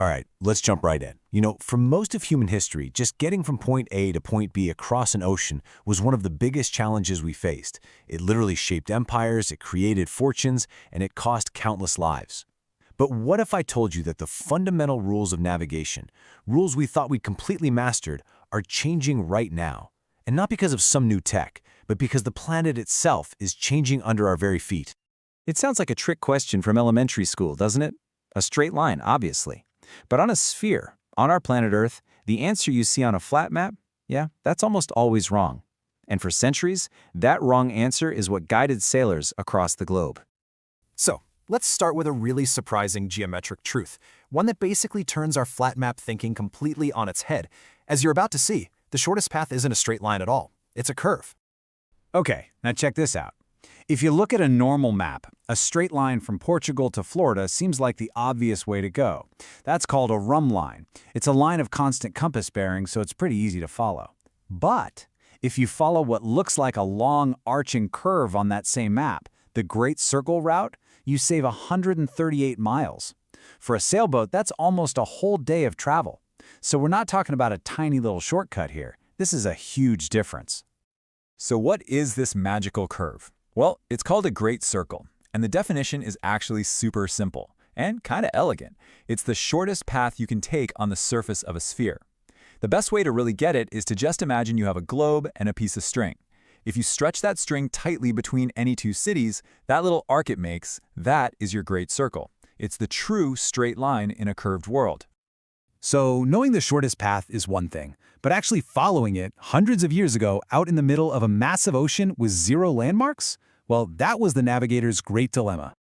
All right, let's jump right in. For most of human history, just getting from point A to point B across an ocean was one of the biggest challenges we faced. It literally shaped empires, it created fortunes, and it cost countless lives. But what if I told you that the fundamental rules of navigation, rules we thought we'd completely mastered, are changing right now? And not because of some new tech, but because the planet itself is changing under our very feet. It sounds like a trick question from elementary school, doesn't it? A straight line, obviously. But on a sphere, on our planet Earth, the answer you see on a flat map, yeah, that's almost always wrong. And for centuries, that wrong answer is what guided sailors across the globe. So, let's start with a really surprising geometric truth, one that basically turns our flat map thinking completely on its head. As you're about to see, the shortest path isn't a straight line at all. It's a curve. Okay, now check this out. If you look at a normal map, a straight line from Portugal to Florida seems like the obvious way to go. That's called a rhumb line. It's a line of constant compass bearing, so it's pretty easy to follow. But if you follow what looks like a long, arching curve on that same map, the Great Circle route, you save 138 miles. For a sailboat, that's almost a whole day of travel. So we're not talking about a tiny little shortcut here. This is a huge difference. So what is this magical curve? Well, it's called a great circle, and the definition is actually super simple and kind of elegant. It's the shortest path you can take on the surface of a sphere. The best way to really get it is to just imagine you have a globe and a piece of string. If you stretch that string tightly between any two cities, that little arc it makes, that is your great circle. It's the true straight line in a curved world. So knowing the shortest path is one thing, but actually following it hundreds of years ago out in the middle of a massive ocean with zero landmarks? Well, that was the navigator's great dilemma.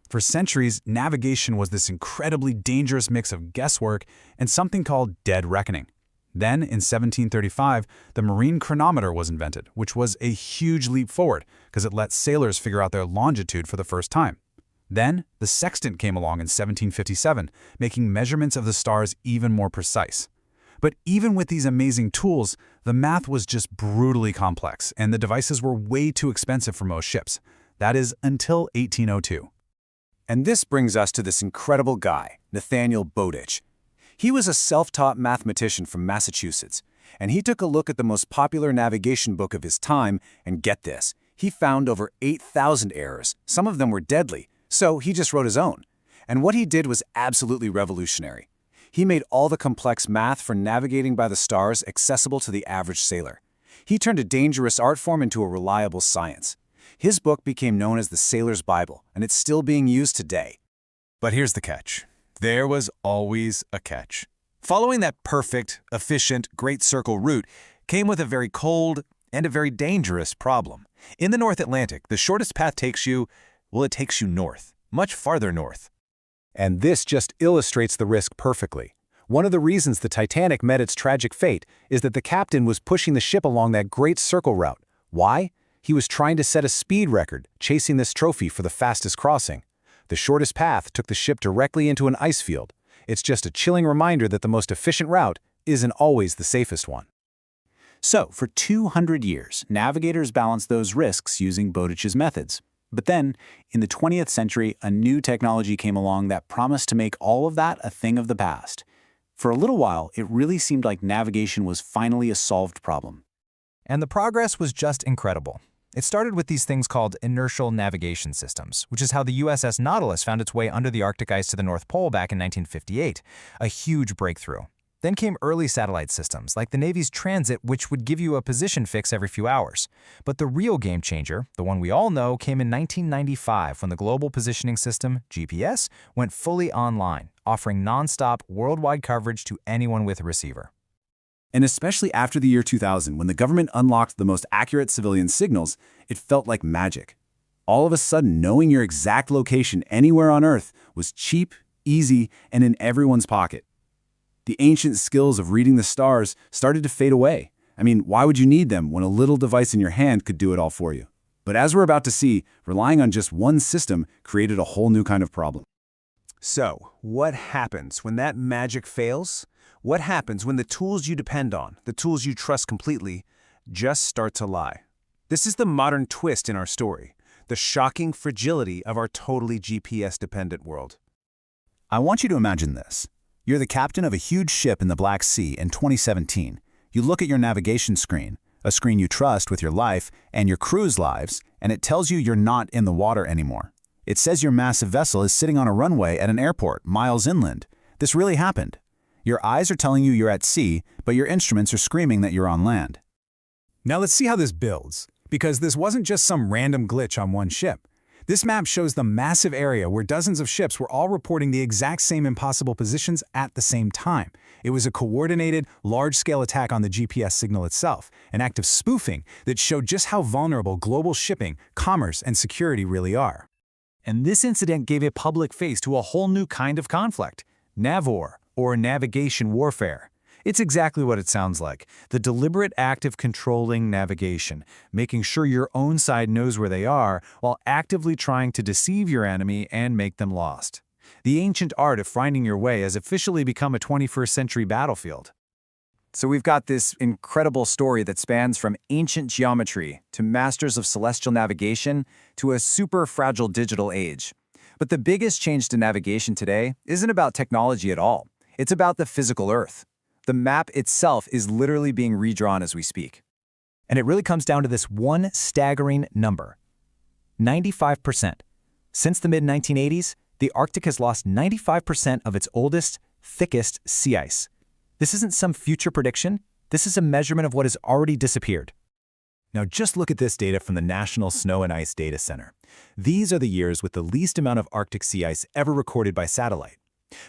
For centuries, navigation was this incredibly dangerous mix of guesswork and something called dead reckoning. Then, in 1735, the marine chronometer was invented, which was a huge leap forward because it let sailors figure out their longitude for the first time. Then, the sextant came along in 1757, making measurements of the stars even more precise. But even with these amazing tools, the math was just brutally complex, and the devices were way too expensive for most ships. That is, until 1802. And this brings us to this incredible guy, Nathaniel Bowditch. He was a self-taught mathematician from Massachusetts, and he took a look at the most popular navigation book of his time, and get this, he found over 8,000 errors. Some of them were deadly. So he just wrote his own. And what he did was absolutely revolutionary. He made all the complex math for navigating by the stars accessible to the average sailor. He turned a dangerous art form into a reliable science. His book became known as the Sailor's Bible, and it's still being used today. But here's the catch. There was always a catch. Following that perfect, efficient, great circle route came with a very cold and a very dangerous problem. In the North Atlantic, the shortest path takes you north, much farther north. And this just illustrates the risk perfectly. One of the reasons the Titanic met its tragic fate is that the captain was pushing the ship along that great circle route. Why? He was trying to set a speed record, chasing this trophy for the fastest crossing. The shortest path took the ship directly into an ice field. It's just a chilling reminder that the most efficient route isn't always the safest one. So, for 200 years, navigators balanced those risks using Bowditch's methods. But then, in the 20th century, a new technology came along that promised to make all of that a thing of the past. For a little while, it really seemed like navigation was finally a solved problem. And the progress was just incredible. It started with these things called inertial navigation systems, which is how the USS Nautilus found its way under the Arctic ice to the North Pole back in 1958, a huge breakthrough. Then came early satellite systems, like the Navy's Transit, which would give you a position fix every few hours. But the real game changer, the one we all know, came in 1995 when the Global Positioning System, GPS, went fully online, offering nonstop worldwide coverage to anyone with a receiver. And especially after the year 2000, when the government unlocked the most accurate civilian signals, it felt like magic. All of a sudden, knowing your exact location anywhere on Earth was cheap, easy, and in everyone's pocket. The ancient skills of reading the stars started to fade away. I mean, why would you need them when a little device in your hand could do it all for you? But as we're about to see, relying on just one system created a whole new kind of problem. So, what happens when that magic fails? What happens when the tools you depend on, the tools you trust completely, just start to lie? This is the modern twist in our story, the shocking fragility of our totally GPS-dependent world. I want you to imagine this. You're the captain of a huge ship in the Black Sea in 2017. You look at your navigation screen, a screen you trust with your life and your crew's lives, and it tells you you're not in the water anymore. It says your massive vessel is sitting on a runway at an airport miles inland. This really happened. Your eyes are telling you you're at sea, but your instruments are screaming that you're on land. Now let's see how this builds, because this wasn't just some random glitch on one ship. This map shows the massive area where dozens of ships were all reporting the exact same impossible positions at the same time. It was a coordinated, large-scale attack on the GPS signal itself, an act of spoofing that showed just how vulnerable global shipping, commerce, and security really are. And this incident gave a public face to a whole new kind of conflict, NavWar, or navigation warfare. It's exactly what it sounds like, the deliberate act of controlling navigation, making sure your own side knows where they are while actively trying to deceive your enemy and make them lost. The ancient art of finding your way has officially become a 21st century battlefield. So we've got this incredible story that spans from ancient geometry to masters of celestial navigation to a super fragile digital age. But the biggest change to navigation today isn't about technology at all. It's about the physical Earth. The map itself is literally being redrawn as we speak. And it really comes down to this one staggering number: 95%. Since the mid-1980s, the Arctic has lost 95% of its oldest, thickest sea ice. This isn't some future prediction. This is a measurement of what has already disappeared. Now just look at this data from the National Snow and Ice Data Center. These are the years with the least amount of Arctic sea ice ever recorded by satellite.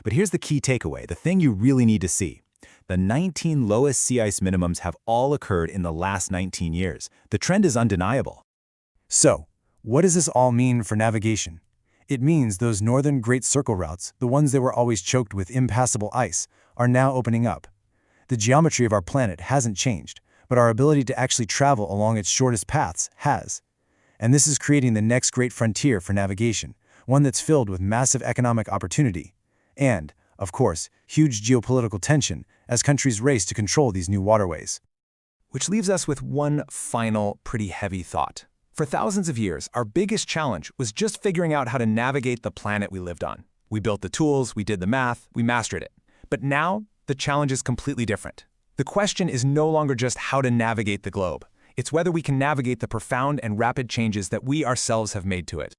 But here's the key takeaway, the thing you really need to see. The 19 lowest sea ice minimums have all occurred in the last 19 years. The trend is undeniable. So, what does this all mean for navigation? It means those northern Great Circle routes, the ones that were always choked with impassable ice, are now opening up. The geometry of our planet hasn't changed, but our ability to actually travel along its shortest paths has. And this is creating the next great frontier for navigation, one that's filled with massive economic opportunity and, of course, huge geopolitical tension as countries race to control these new waterways. Which leaves us with one final, pretty heavy thought. For thousands of years, our biggest challenge was just figuring out how to navigate the planet we lived on. We built the tools, we did the math, we mastered it. But now, the challenge is completely different. The question is no longer just how to navigate the globe. It's whether we can navigate the profound and rapid changes that we ourselves have made to it.